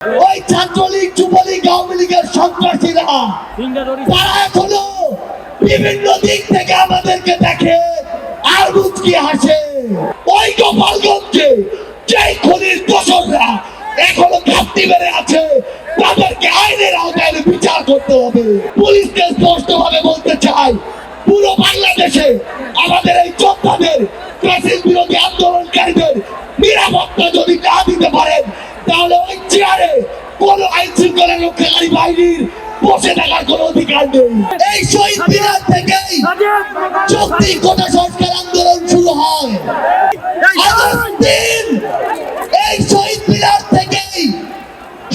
ওই ছাত্রলীগ যুবলীগ আওয়ামী লীগের সন্ত্রাসীরা তারা এখনো বিভিন্ন দিক থেকে আমাদেরকে দেখে আর মুচকি হাসে। ওই গোপালগঞ্জে যে খুনির দোষররা এখনো ঘাপটি মেরে আছে তাদেরকে আইনের আওতায় বিচার করতে হবে। পুলিশকে স্পষ্ট ভাবে বলতে চাই, পুরো বাংলাদেশে আমাদের এই যোদ্ধাদের ফ্যাসিস্ট বিরোধী আন্দোলনকারীদের নিরাপত্তা যদি না দিতে পারেন তাহলে ওই চেয়ারে কোন আইন শৃঙ্খলা রক্ষাকারী বাহিনীর বসে থাকার কোন অধিকার নেই। এই শহীদ মিনার থেকেই চুক্তি কোটা সংস্কার আন্দোলন শুরু হয়। এই শহীদ মিনার থেকেই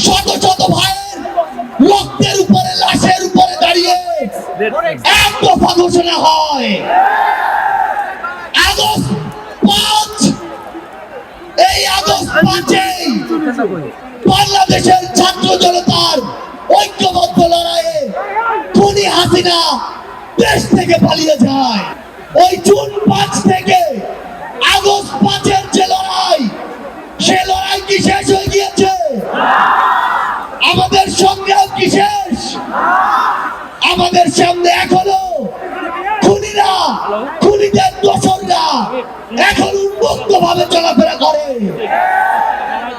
শত শত ভাইয়ের রক্তের উপরে লাশের উপরে দাঁড়িয়ে এক দফা ঘোষণা হয়। আগস্ট 5 এই আগস্ট 5-এই বাংলাদেশের ছাত্র জনতার ঐক্যবদ্ধ লড়াইয়ে খুনি হাসিনা দেশ থেকে পালিয়ে যায়। ওই জুন 5 থেকে আগস্ট 5-এর যে লড়াই, সে লড়াই কি শেষ হয়ে গিয়েছে? আমাদের সংগ্রাম কি শেষ? আমাদের সামনে এখনো খুনিরা, খুনিদের দোসররা এখন উন্মুক্ত ভাবে চলাফেরা করে।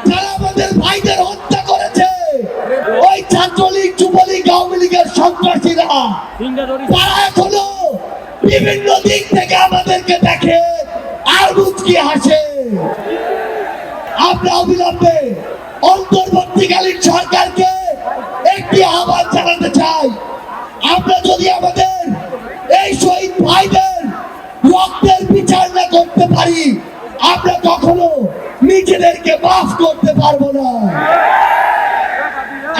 যারা আমাদের ভাইদের হত্যা করেছে, ওই ছাত্রলীগ যুবলীগ আওয়ামী লীগের সন্ত্রাসীরা তারা এখনো বিভিন্ন দিক থেকে আমাদেরকে দেখে আর মুচকি হাসে। আমরা অবিলম্বে অন্তর্বর্তীকালীন সরকারকে একটি আহ্বান জানাতে চাই, আমরা যদি আমাদের এই শহীদ ভাইদের রক্তের বিচার না করতে পারি আমরা কখনো নিজেদেরকে মাফ করতে পারবো না।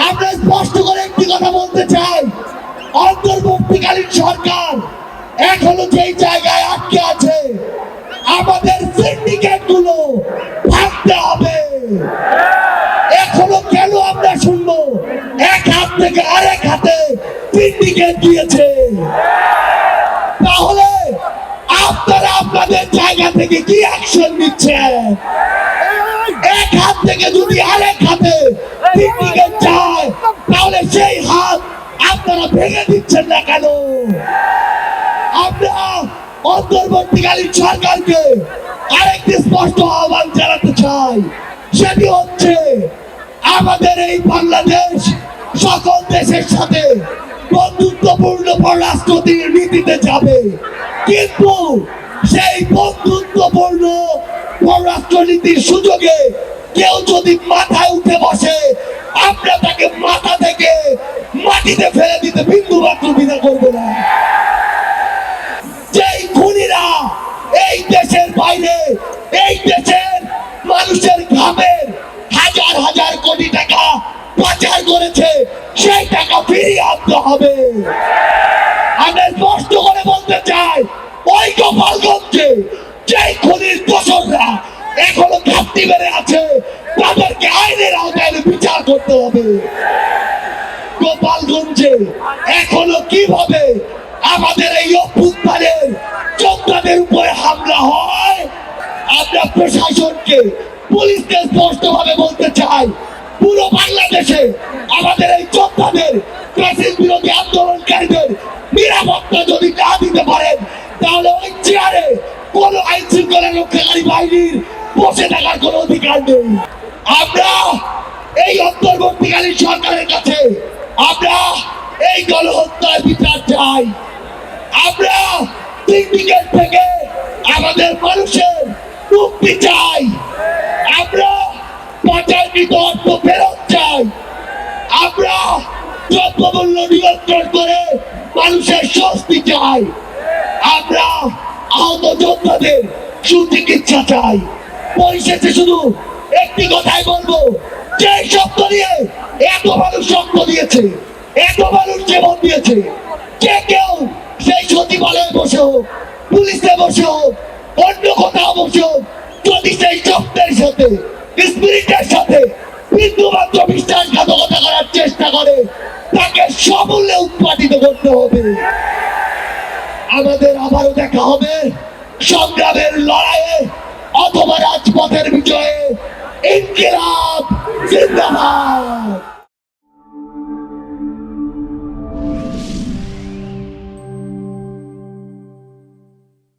আমরা স্পষ্ট করে একটি কথা বলতে চাই, অন্তর্বর্তীকালীন সরকার এখনো যেই জায়গায় আটকে আছে আমাদের সিন্ডিকেট গুলো ভাঙতে হবে। এখনো কেন আমরা শুনবো এক হাত থেকে আরেক হাতে সিন্ডিকেট দিয়েছে? তাহলে আপনারা আপনাদের জায়গা থেকে কি অ্যাকশন নিচ্ছেন? এক হাত থেকে যদি আরেক হাতে সিন্ডিকেট যায় তাহলে সেই হাত আপনারা ভেঙে দিচ্ছেন না কেন? আমরা অন্তর্বর্তীকালীন সরকারকে আরেকটি স্পষ্ট আহ্বান জানাতে চাই, সেটি হচ্ছে আমাদের এই বাংলাদেশ সকল দেশের সাথে বন্ধুত্বপূর্ণ পররাষ্ট্র নীতিতে যাবে, কিন্তু সেই বন্ধুত্বপূর্ণ পররাষ্ট্র নীতির সুযোগে কেউ যদি মাথায় উঠে বসে আমরা তাকে মাথা থেকে মাটিতে ফেলে দিতে বিন্দু মাত্র দ্বিধা করবো না। যেই খুনিরা এই দেশের বাইরে এই দেশের মানুষের ঘামের হাজার হাজার কোটি টাকা পাচার করেছে সেই টাকা ফিরিয়ে আনতে হবে। আমরা স্পষ্ট করে বলতে চাই, ওই গোপালগঞ্জে যে খুনির দোসররা এখনো ঘাপটি মেরে আছে তাদেরকে আইনের আওতায় বিচার করতে হবে। গোপালগঞ্জে এখনো কিভাবে আমাদের এই অভ্যুত্থানের যোদ্ধাদের উপরে হামলা হয়, আমরা প্রশাসনকে, পুলিশকে স্পষ্ট ভাবে বলতে চাই, পুরো বাংলাদেশে আমাদের এই যোদ্ধাদের ফ্যাসিস্ট বিরোধী আন্দোলনকারীদের নিরাপত্তা যদি না দিতে পারেন তাহলে ওই চেয়ারে কোন আইন শৃঙ্খলা রক্ষাকারী বাহিনীর বসে থাকার কোন অধিকার নেই। আমরা এই অন্তর্বর্তীকালীন সরকারের কাছে আমরা এই গণহত্যার বিচার চাই। আমরা সিন্ডিকেট থেকে আমাদের মানুষের মুক্তি চাই। আমরা পাচারকৃত অর্থ ফেরত চাই। আমরা দ্রব্যমূল্য নিয়ন্ত্রণ করে মানুষের স্বস্তি চাই। আমরা আহত যোদ্ধাদের সুচিকিৎসা চাই। পরিশেষে শুধু একটি কথাই বলবো, যে শব্দ নিয়ে এত মানুষ রক্ত দিয়েছে, এত মানুষ জীবন দিয়েছে, যে কেউ সেই সচিবালয়ে বসে হোক, পুলিশে বসে হোক, অন্য কোথাও বসে হোক, যদি সেই শব্দের সাথে স্পিরিটের সাথে বিন্দুমাত্র বিশ্বাসঘাতকতা করার চেষ্টা করে তাকে সমূলে উৎপাদিত করতে হবে। আমাদের আবারও দেখা হবে সংগ্রামের লড়াইয়ে অথবা রাজপথের বিজয়ে। ইনকিলাব জিন্দাবাদ।